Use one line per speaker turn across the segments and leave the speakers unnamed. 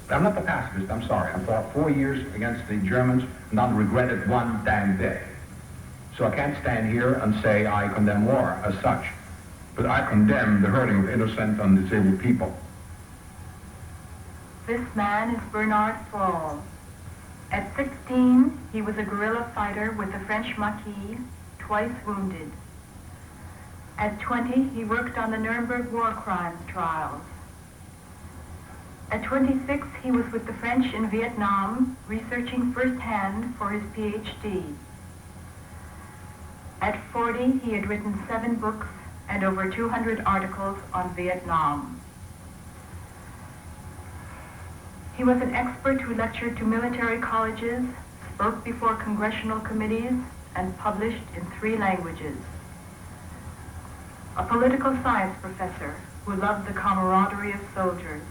I'm not the pacifist, I'm sorry. I fought 4 years against the Germans, not regretted one damn day. So I can't stand here and say I condemn war as such, but I condemn the hurting of innocent and disabled people.
This man is Bernard Fall. At 16, he was a guerrilla fighter with the French Maquis, twice wounded. At 20, he worked on the Nuremberg war crimes trials. At 26, he was with the French in Vietnam, researching firsthand for his PhD. At 40, he had written 7 books and over 200 articles on Vietnam. He was an expert who lectured to military colleges, spoke before congressional committees, and published in 3 languages. A political science professor who loved the camaraderie of soldiers.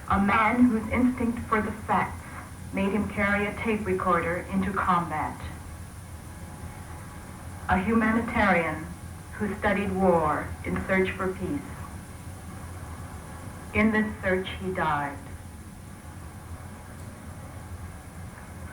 A man whose instinct for the facts made him carry a tape recorder into combat. A humanitarian who studied war in search for peace. In this search, he died.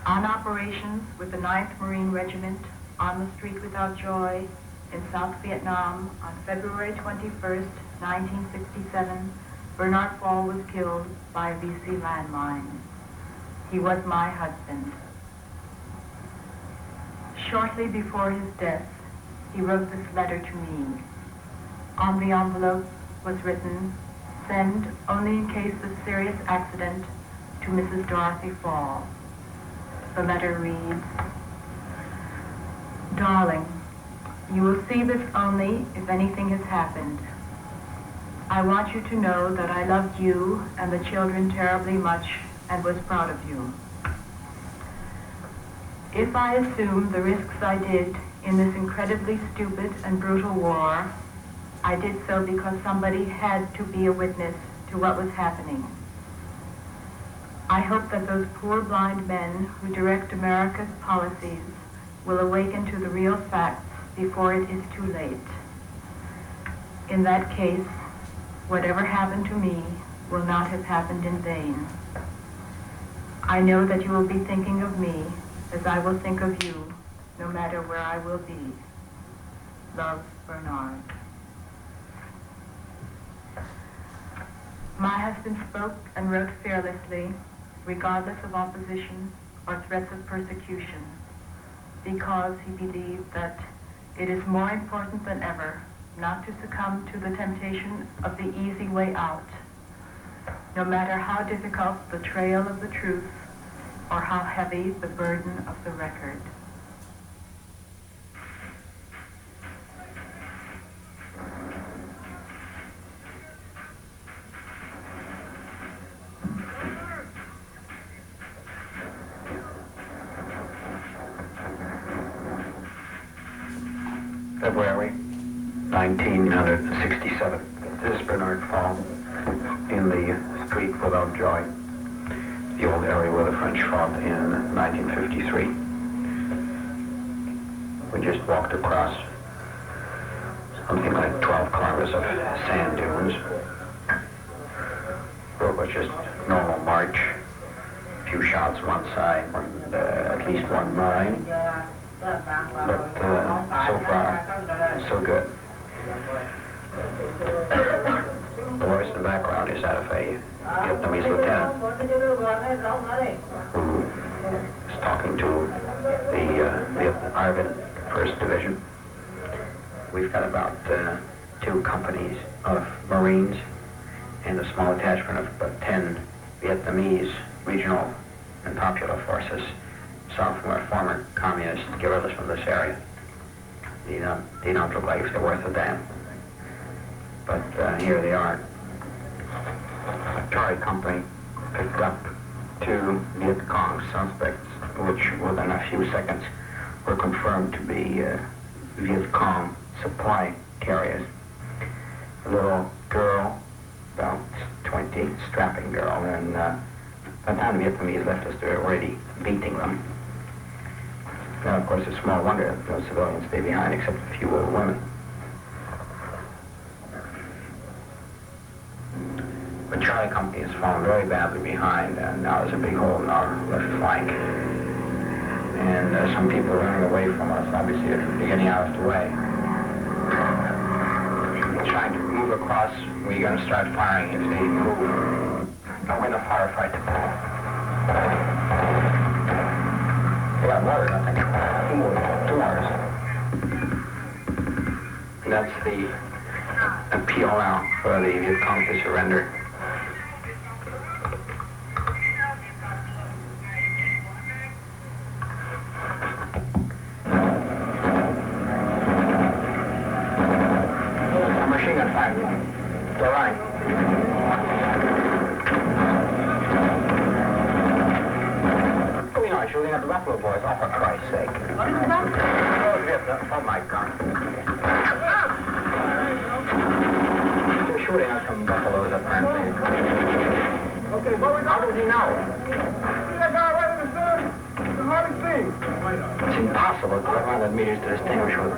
On operations with the 9th Marine Regiment on the Street Without Joy in South Vietnam on February 21st, 1967, Bernard Fall was killed by a BC landmine. He was my husband. Shortly before his death, he wrote this letter to me. On the envelope was written, "Send only in case of serious accident to Mrs. Dorothy Fall." The letter reads, "Darling, you will see this only if anything has happened. I want you to know that I loved you and the children terribly much and was proud of you. If I assumed the risks I did in this incredibly stupid and brutal war, I did so because somebody had to be a witness to what was happening. I hope that those poor blind men who direct America's policies will awaken to the real facts before it is too late. In that case, whatever happened to me will not have happened in vain. I know that you will be thinking of me as I will think of you, no matter where I will be. Love, Bernard." My husband spoke and wrote fearlessly, regardless of opposition or threats of persecution, because he believed that it is more important than ever not to succumb to the temptation of the easy way out, no matter how difficult the trail of the truth or how heavy the burden of the record.
February 1967. This is Bernard Fall in the Street Without Joy, the old area where the French fought in 1953. We just walked across something like 12 kilometers of sand dunes. It was just normal march, a few shots one side, and at least one mine. But so far, so good. The voice in the background is that of a Vietnamese lieutenant who is talking to the Arvin 1st Division. We've got about 2 companies of Marines and a small detachment of about 10 Vietnamese regional and popular forces, some from our former communist guerrillas from this area. They don't look like they're worth a damn. But here they are. A Tory company picked up 2 Viet Cong suspects, which within a few seconds were confirmed to be Viet Cong supply carriers. A little girl, about 20, strapping girl, and by the time the Vietnamese left us, they were already beating them. Now, of course, it's small wonder that no civilians stay behind except a few old women. But Charlie Charlie Company has fallen very badly behind, and now there's a big hole in our left flank. And some people are running away from us. Obviously, they're getting out of the way. Trying to move across, we're going to start firing if they move. Don't win a firefight to pull. They got mortars, I think. Two mortars. And that's the appeal now for the Viet Cong to surrender. Machine gun fire. To our right. We are shooting at the Buffalo Boys, oh, for Christ's sake. Oh, my God. They're shooting at some buffaloes, apparently. Okay, but how does he know? That guy right in the sun. It's the hardest thing. It's impossible at 500 meters to distinguish what.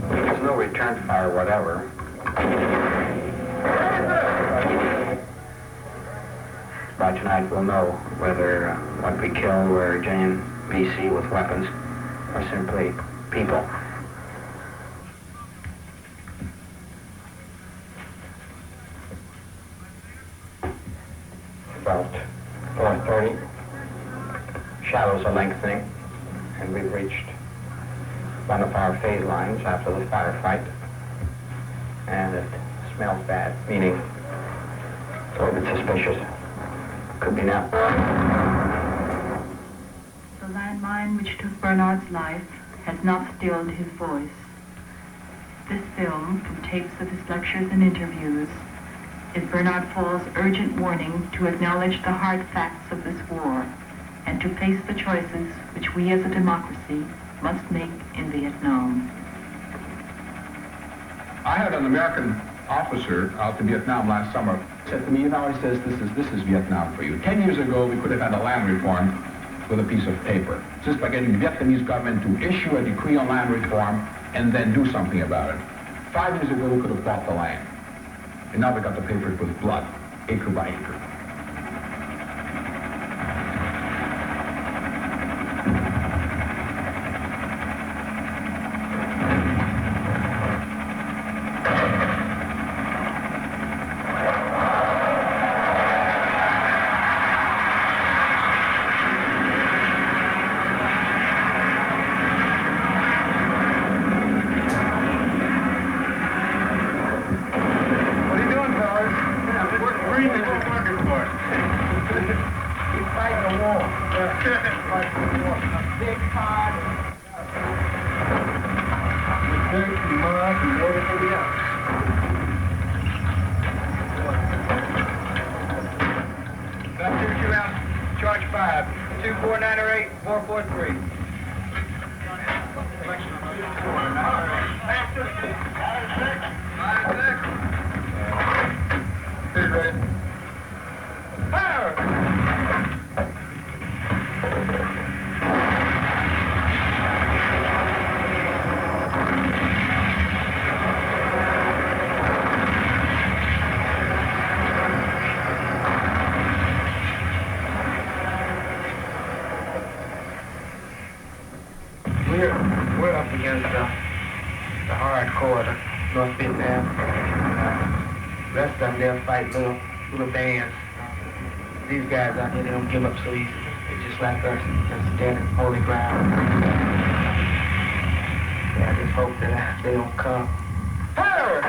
There's no return fire, whatever. By tonight we'll know whether what we killed were genuine VC with weapons or simply people. About 4:30, shadows are lengthening, and we've reached one of our phase lines after the firefight, and it smells bad, meaning it's a little bit suspicious. Could be now.
The landmine which took Bernard's life has not stilled his voice. This film, from tapes of his lectures and interviews, is Bernard Fall's urgent warning to acknowledge the hard facts of this war and to face the choices which we as a democracy must make in Vietnam.
I had an American officer out to Vietnam last summer said to me, he says, this is Vietnam for you. 10 years ago, we could have had a land reform with a piece of paper. Just by getting the Vietnamese government to issue a decree on land reform and then do something about it. 5 years ago, we could have bought the land. And now we got to pay for it with blood, acre by acre.
Charge 5, 24908, 443. Fire! We're up against the hardcore, the North Vietnam. Rest of them, they'll fight little bands. These guys out here, they don't give up so easy. They're just like us, just standing holy ground. Yeah, I just hope that they don't come. Fire!